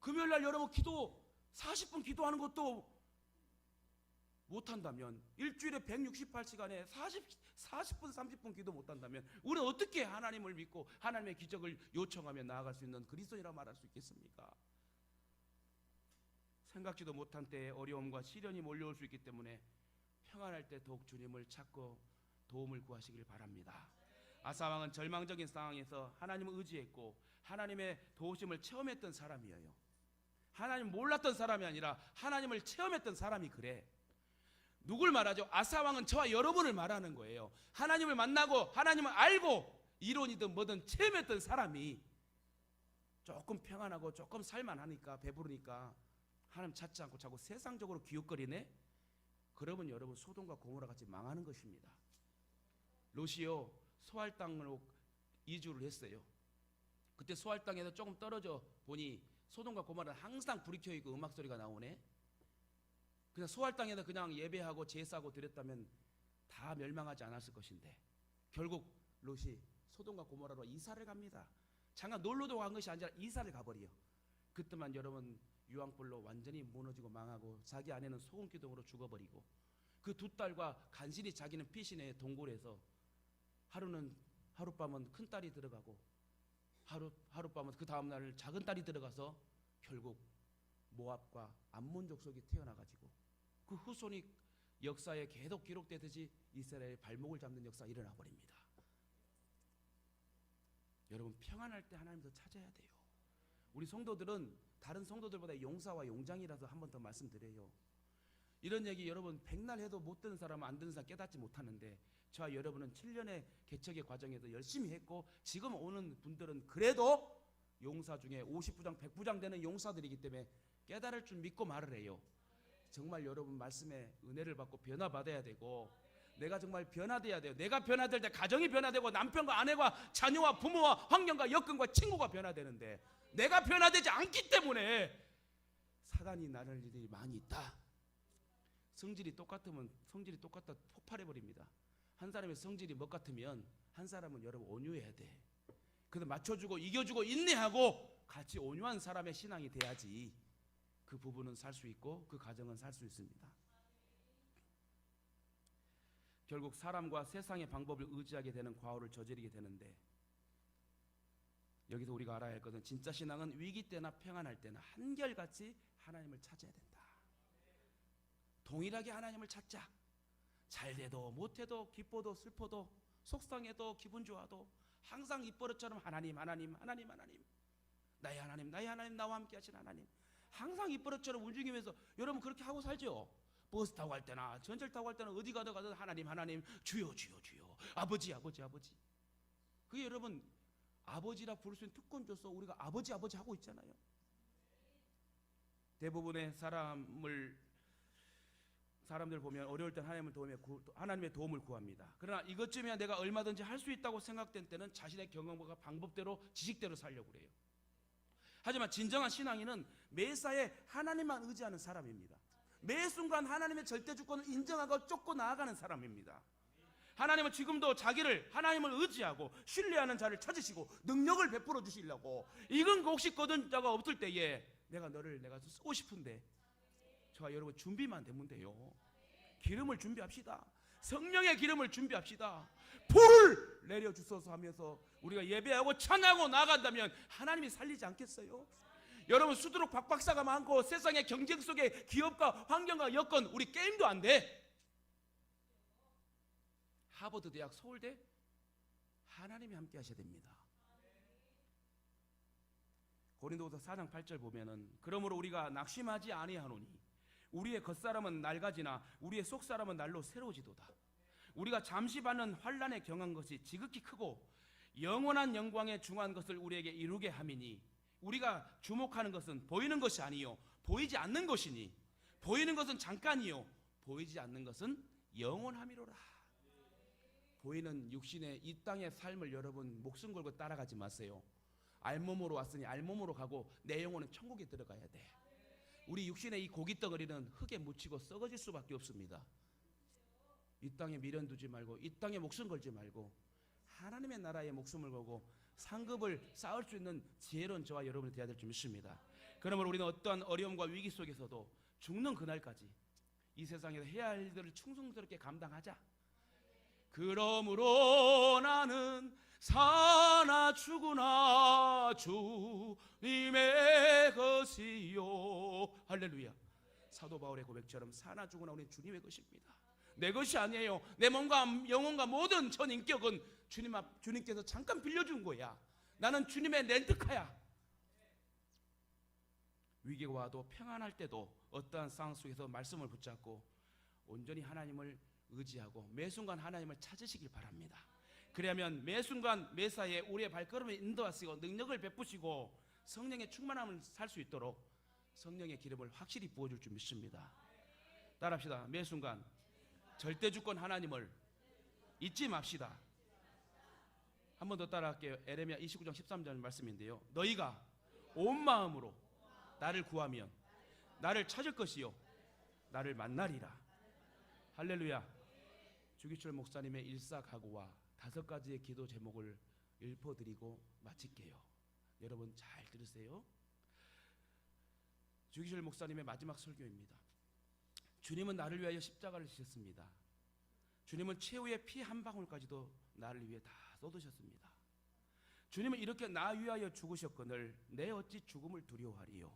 금요일날 여러분 기도 40분 기도하는 것도 못한다면, 일주일에 168시간에 40분 30분 기도 못한다면 우리는 어떻게 하나님을 믿고 하나님의 기적을 요청하며 나아갈 수 있는 그리스도인이라고 말할 수 있겠습니까? 생각지도 못한 때에 어려움과 시련이 몰려올 수 있기 때문에 평안할 때 더욱 주님을 찾고 도움을 구하시길 바랍니다. 아사왕은 절망적인 상황에서 하나님을 의지했고 하나님의 도우심을 체험했던 사람이에요. 하나님 몰랐던 사람이 아니라 하나님을 체험했던 사람이 그래. 누굴 말하죠? 아사왕은 저와 여러분을 말하는 거예요. 하나님을 만나고 하나님을 알고 이론이든 뭐든 체험했던 사람이 조금 평안하고 조금 살만하니까 배부르니까 하나님 찾지 않고 자꾸 세상적으로 기웃거리네. 그러면 여러분 소돔과 고모라 같이 망하는 것입니다. 롯이요 소알 땅으로 이주를 했어요. 그때 소알 땅에서 조금 떨어져 보니 소돔과 고모라는 항상 불이 켜져 있고 음악 소리가 나오네. 그냥 소알 땅에서 그냥 예배하고 제사하고 드렸다면 다 멸망하지 않았을 것인데 결국 롯이 소돔과 고모라로 이사를 갑니다. 잠깐 놀러도 간 것이 아니라 이사를 가버려. 그때만 여러분 유황불로 완전히 무너지고 망하고 자기 아내는 소금기둥으로 죽어버리고 그 두 딸과 간신히 자기는 피신의 동굴에서 하룻밤은 큰 딸이 들어가고 하룻밤은 그 다음날 작은 딸이 들어가서 결국 모압과 암몬 족속이 태어나가지고 그 후손이 역사에 계속 기록되듯이 이스라엘의 발목을 잡는 역사가 일어나 버립니다. 여러분 평안할 때 하나님 더 찾아야 돼요. 우리 성도들은 다른 성도들보다 용사와 용장이라서 한 번 더 말씀드려요. 이런 얘기 여러분 백날 해도 못 듣는 사람은 안 듣는 사람 깨닫지 못하는데 저와 여러분은 7년의 개척의 과정에서 열심히 했고 지금 오는 분들은 그래도 용사 중에 50부장 100부장 되는 용사들이기 때문에 깨달을 줄 믿고 말을 해요. 정말 여러분 말씀에 은혜를 받고 변화받아야 되고 내가 정말 변화돼야 돼요. 내가 변화될 때 가정이 변화되고 남편과 아내와 자녀와 부모와 환경과 여건과 친구가 변화되는데 내가 변화되지 않기 때문에 사단이 나를 일이 많이 있다. 성질이 똑같으면 성질이 똑같다 폭발해버립니다. 한 사람의 성질이 뭐 같으면 한 사람은 여러분 온유해야 돼. 그래서 맞춰주고 이겨주고 인내하고 같이 온유한 사람의 신앙이 돼야지 그 부분은 살 수 있고 그 가정은 살 수 있습니다. 결국 사람과 세상의 방법을 의지하게 되는 과오를 저지르게 되는데 여기서 우리가 알아야 할 것은 진짜 신앙은 위기 때나 평안할 때나 한결같이 하나님을 찾아야 된다. 동일하게 하나님을 찾자. 잘돼도 못해도 기뻐도 슬퍼도 속상해도 기분 좋아도 항상 입버릇처럼 하나님 하나님 하나님 하나님 나의 하나님 나의 하나님 나와 함께 하신 하나님 항상 입버릇처럼 움직이면서 여러분 그렇게 하고 살죠. 버스 타고 갈 때나 전철 타고 갈 때나 어디 가든 하나님 하나님 주여 주여 주여 아버지 아버지 아버지. 그게 여러분 아버지라 부를 수 있는 특권 줘서 우리가 아버지 아버지 하고 있잖아요. 대부분의 사람들 보면 어려울 땐 하나님의 도움을 구합니다. 그러나 이것쯤이야 내가 얼마든지 할 수 있다고 생각된 때는 자신의 경험과 방법대로 지식대로 살려고 그래요. 하지만 진정한 신앙인은 매사에 하나님만 의지하는 사람입니다. 매 순간 하나님의 절대 주권을 인정하고 쫓고 나아가는 사람입니다. 하나님은 지금도 자기를 하나님을 의지하고 신뢰하는 자를 찾으시고 능력을 베풀어 주시려고 익은 곡식 거둔 자가 없을 때에 내가 너를 내가 쓰고 싶은데 저와 여러분 준비만 되면 돼요. 기름을 준비합시다. 성령의 기름을 준비합시다. 불을 내려주소서 하면서 우리가 예배하고 찬양하고 나아간다면 하나님이 살리지 않겠어요? 여러분 수두룩 박박사가 많고 세상의 경쟁 속에 기업과 환경과 여건, 우리 게임도 안 돼. 하버드 대학, 서울대, 하나님이 함께 하셔야 됩니다. 고린도후서 4장 8절 보면은 그러므로 우리가 낙심하지 아니하노니 우리의 겉사람은 낡아지나 우리의 속사람은 날로 새로워지도다. 우리가 잠시 받는 환난에 경한 것이 지극히 크고 영원한 영광에 중한 것을 우리에게 이루게 함이니 우리가 주목하는 것은 보이는 것이 아니요 보이지 않는 것이니 보이는 것은 잠깐이요 보이지 않는 것은 영원함이로라. 보이는 육신의 이 땅의 삶을 여러분 목숨 걸고 따라가지 마세요. 알몸으로 왔으니 알몸으로 가고 내 영혼은 천국에 들어가야 돼. 우리 육신의 이 고깃덩어리는 흙에 묻히고 썩어질 수밖에 없습니다. 이 땅에 미련 두지 말고 이 땅에 목숨 걸지 말고 하나님의 나라에 목숨을 걸고 상급을 쌓을 수 있는 지혜로운 저와 여러분이 되어야 될 줄 믿습니다. 그러므로 우리는 어떠한 어려움과 위기 속에서도 죽는 그날까지 이 세상에서 해야 할 일들을 충성스럽게 감당하자. 그러므로 나는 사나 죽으나 주님의 것이요. 할렐루야. 사도 바울의 고백처럼 사나 죽으나 우리는 주님의 것입니다. 내 것이 아니에요. 내 몸과 영혼과 모든 전 인격은 주님께서 잠깐 빌려준 거야. 나는 주님의 렌트카야. 위기가 와도 평안할 때도 어떠한 상황 속에서 말씀을 붙잡고 온전히 하나님을 의지하고 매 순간 하나님을 찾으시길 바랍니다. 그러면 매 순간 매사에 우리의 발걸음을 인도하시고 능력을 베푸시고 성령의 충만함을 살 수 있도록 성령의 기름을 확실히 부어줄 줄 믿습니다. 따라합시다. 매 순간 절대주권 하나님을 잊지 맙시다. 한 번 더 따라할게요. 에레미야 29장 13절 말씀인데요. 너희가 온 마음으로 나를 구하면 나를 찾을 것이요 나를 만나리라. 할렐루야. 주기철 목사님의 일사각오와 5가지의 기도 제목을 읊어드리고 마칠게요. 여러분 잘 들으세요. 주기철 목사님의 마지막 설교입니다. 주님은 나를 위하여 십자가를 지셨습니다. 주님은 최후의 피 한 방울까지도 나를 위해 다 쏟으셨습니다. 주님은 이렇게 나 위하여 죽으셨거늘 내 어찌 죽음을 두려워하리요.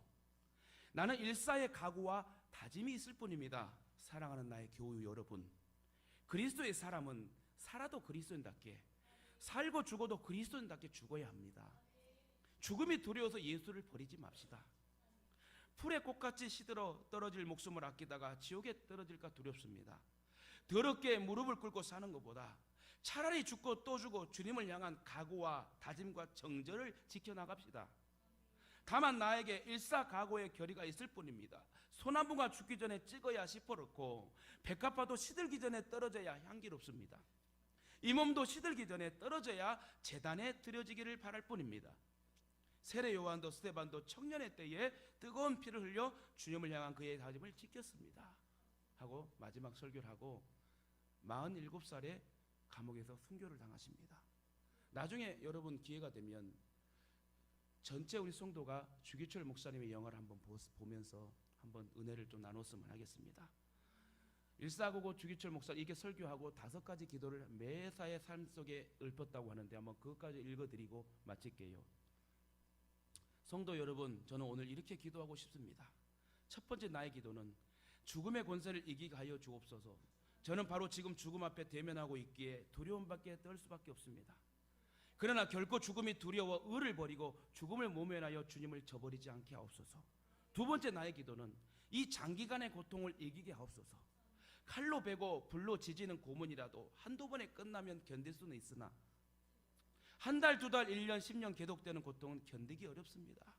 나는 일사의 각오와 다짐이 있을 뿐입니다. 사랑하는 나의 교우 여러분, 그리스도의 사람은 살아도 그리스도인답게 살고 죽어도 그리스도인답게 죽어야 합니다. 죽음이 두려워서 예수를 버리지 맙시다. 풀의 꽃같이 시들어 떨어질 목숨을 아끼다가 지옥에 떨어질까 두렵습니다. 더럽게 무릎을 꿇고 사는 것보다 차라리 죽고 또 죽고 주님을 향한 각오와 다짐과 정절을 지켜나갑시다. 다만 나에게 일사각오의 결의가 있을 뿐입니다. 소나무가 죽기 전에 찍어야 시퍼렇고 백합화도 시들기 전에 떨어져야 향기롭습니다. 이 몸도 시들기 전에 떨어져야 제단에 드려지기를 바랄 뿐입니다. 세례 요한도 스데반도 청년의 때에 뜨거운 피를 흘려 주님을 향한 그의 다짐을 지켰습니다 하고 마지막 설교를 하고 47살에 감옥에서 순교를 당하십니다. 나중에 여러분 기회가 되면 전체 우리 성도가 주기철 목사님의 영화를 한번 보면서 한번 은혜를 좀 나눴으면 하겠습니다. 일사고고 주기철 목사 이게 설교하고 5가지 기도를 매사의 삶 속에 읊었다고 하는데 한번 그것까지 읽어드리고 마칠게요. 성도 여러분, 저는 오늘 이렇게 기도하고 싶습니다. 첫 번째 나의 기도는 죽음의 권세를 이기게 하여 주옵소서. 저는 바로 지금 죽음 앞에 대면하고 있기에 두려움밖에 떨 수밖에 없습니다. 그러나 결코 죽음이 두려워 의를 버리고 죽음을 모면하여 주님을 저버리지 않게 하옵소서. 두 번째 나의 기도는 이 장기간의 고통을 이기게 하옵소서. 칼로 베고 불로 지지는 고문이라도 한두 번에 끝나면 견딜 수는 있으나 한 달, 2달, 1년, 10년 계속되는 고통은 견디기 어렵습니다.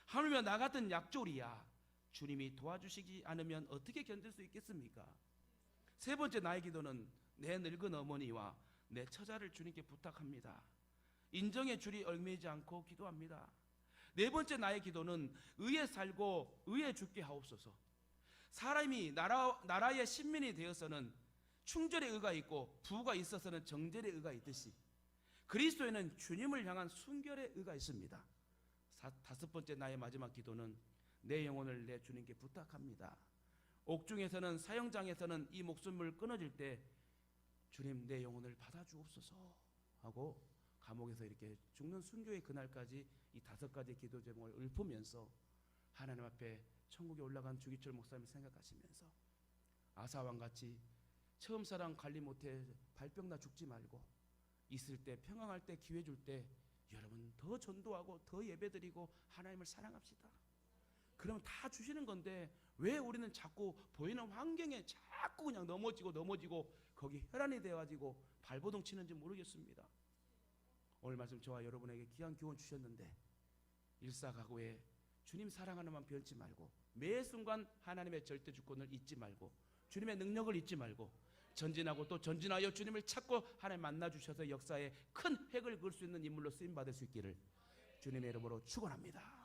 하물며 나 같은 약졸이야 주님이 도와주시지 않으면 어떻게 견딜 수 있겠습니까? 세 번째 나의 기도는 내 늙은 어머니와 내 처자를 주님께 부탁합니다. 인정의 줄이 얽매이지 않고 기도합니다. 네 번째 나의 기도는 의에 살고 의에 죽게 하옵소서. 사람이 나라의 신민이 되어서는 충절의 의가 있고 부가 있어서는 정절의 의가 있듯이 그리스도에는 주님을 향한 순결의 의가 있습니다. 5번째 나의 마지막 기도는 내 영혼을 내 주님께 부탁합니다. 옥중에서는 사형장에서는 이 목숨을 끊어질 때 주님 내 영혼을 받아주옵소서 하고 감옥에서 이렇게 죽는 순교의 그날까지 이 5가지 기도 제목을 읊으면서 하나님 앞에 천국에 올라간 주기철 목사님 생각하시면서 아사왕같이 처음 사랑 관리 못해 발병나 죽지 말고 있을 때 평안할 때 기회 줄 때 여러분 더 전도하고 더 예배드리고 하나님을 사랑합시다. 그러면 다 주시는 건데 왜 우리는 자꾸 보이는 환경에 자꾸 그냥 넘어지고 거기 혈안이 되어가지고 발버둥 치는지 모르겠습니다. 오늘 말씀 저와 여러분에게 귀한 교훈 주셨는데 일사각오에 주님 사랑하는 마음 변치 말고 매 순간 하나님의 절대 주권을 잊지 말고 주님의 능력을 잊지 말고 전진하고 또 전진하여 주님을 찾고 하나님 만나 주셔서 역사에 큰 획을 그을 수 있는 인물로 쓰임 받을 수 있기를 주님의 이름으로 축원합니다.